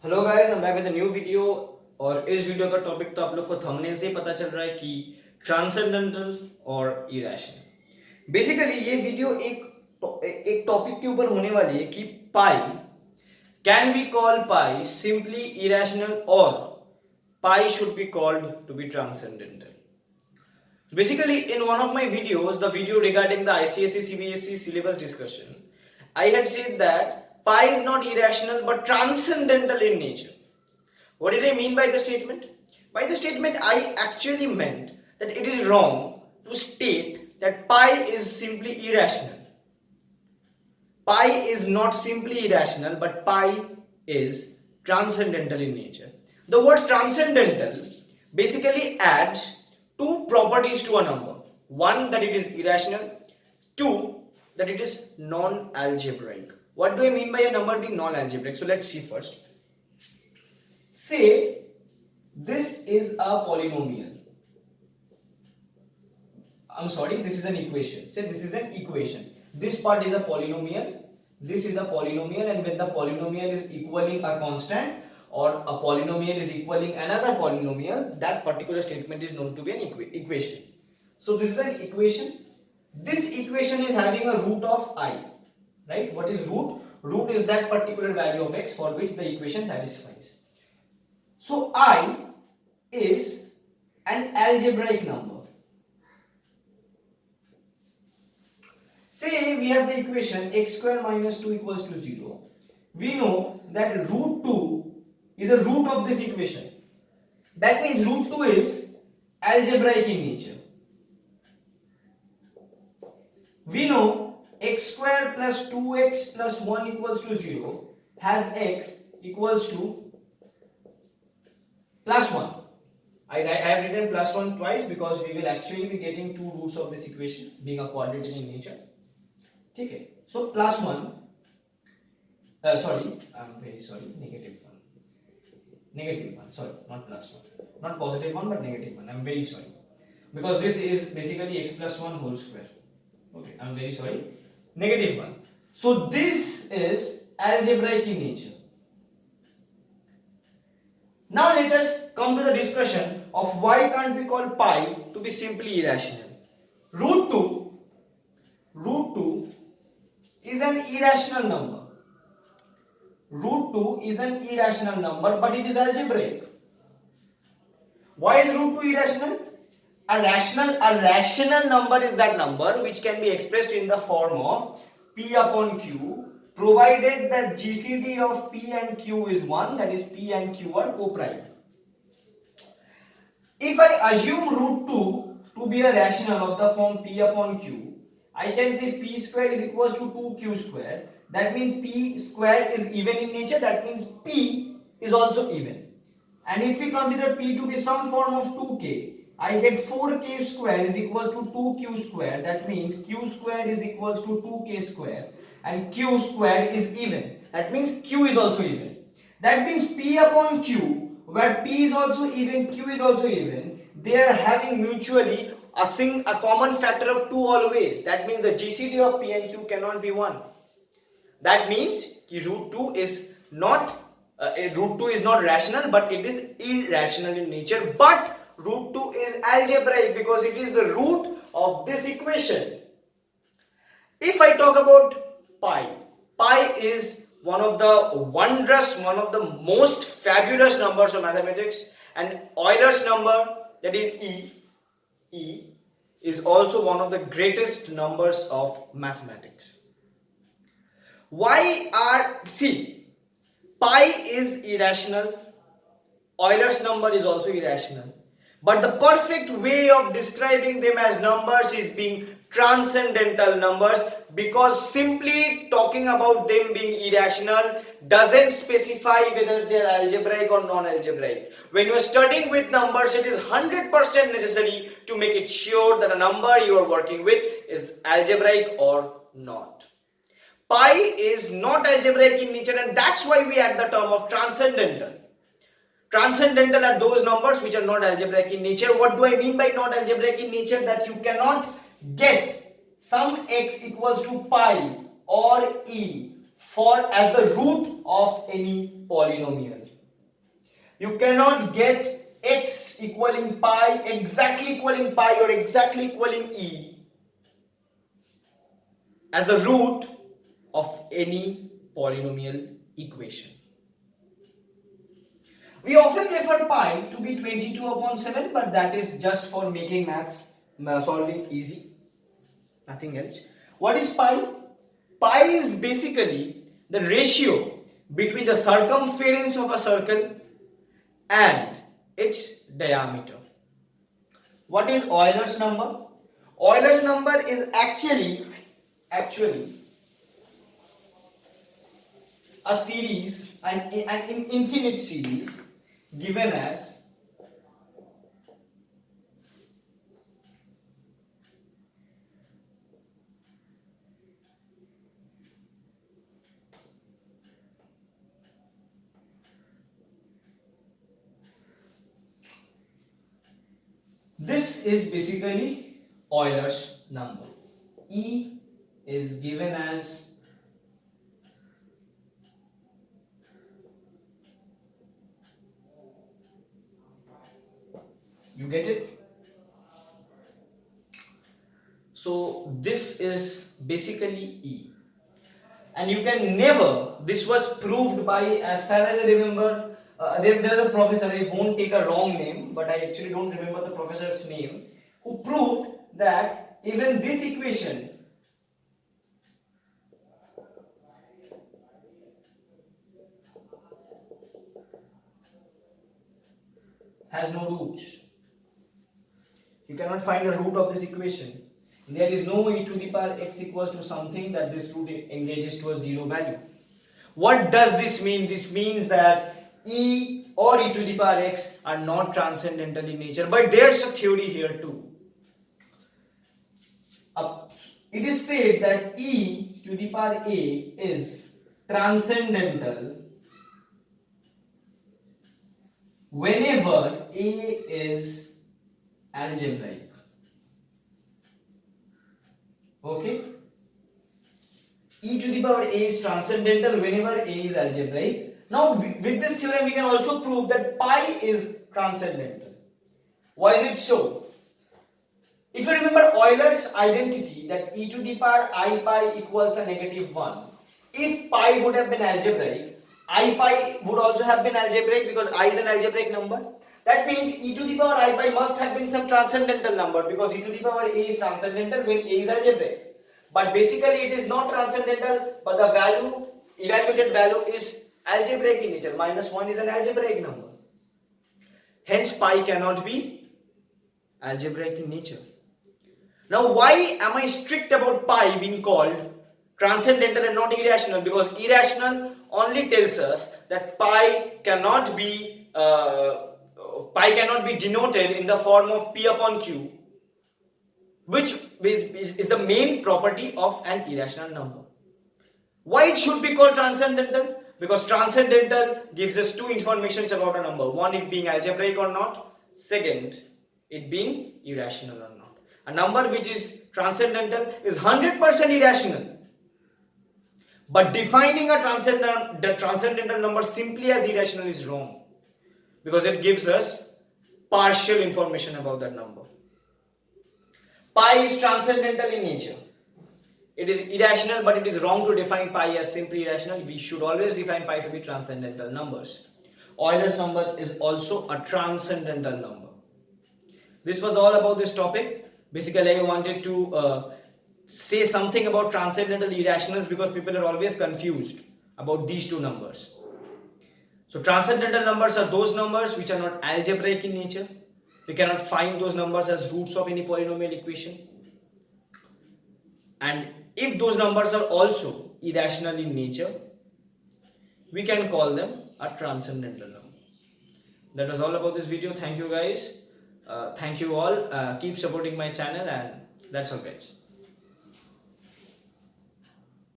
Hello guys, I'm back with a new video। और इस video का टॉपिक तो आप लोग को थंबनेल से ही पता चल रहा है कि ट्रांसेंडेंटल और इरेशनल। बेसिकली ये वीडियो एक टॉपिक के ऊपर होने वाली है कि pi can be called pi simply irrational और pi should be called to be transcendental. Basically, in one of my videos, the video regarding the ICSE CBSE syllabus discussion, I had said that pi is not irrational but transcendental in nature. What did I mean by the statement? By the statement, I actually meant that it is wrong to state that pi is simply irrational. Pi is not simply irrational, but pi is transcendental in nature. The word transcendental basically adds two properties to a number. One, that it is irrational. Two, that it is non-algebraic. What do I mean by a number being non-algebraic? So let's see first. Say this is a polynomial. I'm sorry, this is an equation. Say this is an equation. This part is a polynomial. This is a polynomial, and when the polynomial is equaling a constant or a polynomial is equaling another polynomial, that particular statement is known to be an equation. So this is an equation. This equation is having a root of I. Right? What is root? Root is that particular value of x for which the equation satisfies. So I is an algebraic number. Say we have the equation x square minus 2 equals to 0. We know that root 2 is a root of this equation. That means root 2 is algebraic in nature. We know x square plus 2x plus 1 equals to 0 has x equals to plus 1. I have written plus 1 twice because we will actually be getting two roots of this equation being a quadratic in nature. Okay, so plus 1, sorry, I'm very sorry, negative 1, sorry, not plus 1, not positive 1 but negative 1, I'm very sorry, because this is basically x plus 1 whole square. Okay, I'm very sorry, negative 1. So this is algebraic in nature. Now let us come to the discussion of why can't we call pi to be simply irrational. Root 2 is an irrational number. Root 2 is an irrational number, but it is algebraic. Why is root 2 irrational? A rational number is that number which can be expressed in the form of p upon q, provided that GCD of p and q is 1, that is p and q are co-prime. If I assume root 2 to be a rational of the form p upon q, I can say p square is equals to 2q square. That means p square is even in nature. That means p is also even. And if we consider p to be some form of 2k, I get 4k square is equals to 2q square. That means q square is equals to 2k square. And q square is even. That means q is also even. That means p upon q, where p is also even, q is also even, they are having mutually a common factor of 2 always. That means the GCD of p and q cannot be 1. That means root 2 is not rational, but it is irrational in nature. But root 2 is algebraic because it is the root of this equation. If I talk about pi is one of the most fabulous numbers of mathematics, and Euler's number, that is E is also one of the greatest numbers of mathematics. Pi is irrational, Euler's number is also irrational, but the perfect way of describing them as numbers is being transcendental numbers, because simply talking about them being irrational doesn't specify whether they are algebraic or non-algebraic. When you are studying with numbers, it is 100% necessary to make it sure that a number you are working with is algebraic or not. Pi is not algebraic in nature, and that's why we add the term of transcendental. Transcendental are those numbers which are not algebraic in nature. What do I mean by not algebraic in nature? That you cannot get some x equals to pi or e for as the root of any polynomial. You cannot get x equaling pi, exactly equaling pi or exactly equaling e as the root of any polynomial equation. We often refer pi to be 22 upon 7, but that is just for making maths solving easy, nothing else. What is pi? Pi is basically the ratio between the circumference of a circle and its diameter. What is Euler's number? Euler's number is actually a series, an infinite series given as this is basically Euler's number. E is given as you get it? So this is basically E. And you can never, this was proved by, as far as I remember, there's a professor, I won't take a wrong name, but I actually don't remember the professor's name, who proved that even this equation has no roots. You cannot find a root of this equation. There is no e to the power x equals to something that this root engages to a zero value. What does this mean? This means that e or e to the power x are not transcendental in nature, but there's a theory here too. It is said that e to the power a is transcendental whenever a is algebraic. Okay? E to the power a is transcendental whenever a is algebraic. Now with this theorem we can also prove that pi is transcendental. Why is it so? If you remember Euler's identity that e to the power I pi equals a negative 1, if pi would have been algebraic, I pi would also have been algebraic because I is an algebraic number. That means e to the power I pi must have been some transcendental number because e to the power a is transcendental when a is algebraic. But basically it is not transcendental, but the value, evaluated value is algebraic in nature. -1 is an algebraic number. Hence pi cannot be algebraic in nature. Now why am I strict about pi being called transcendental and not irrational? Because irrational only tells us that pi cannot be denoted in the form of p upon q, which is the main property of an irrational number. Why it should be called transcendental? Because transcendental gives us two informations about a number. One, it being algebraic or not. Second, it being irrational or not. A number which is transcendental is 100% irrational. But defining a transcendental number simply as irrational is wrong, because it gives us partial information about that number. Pi is transcendental in nature. It is irrational, but it is wrong to define pi as simply irrational. We should always define pi to be transcendental numbers. Euler's number is also a transcendental number. This was all about this topic. Basically, I wanted to say something about transcendental irrationals because people are always confused about these two numbers. So transcendental numbers are those numbers which are not algebraic in nature. We cannot find those numbers as roots of any polynomial equation. And if those numbers are also irrational in nature, we can call them a transcendental number. That was all about this video. Thank you guys. Thank you all. Keep supporting my channel, and that's all guys.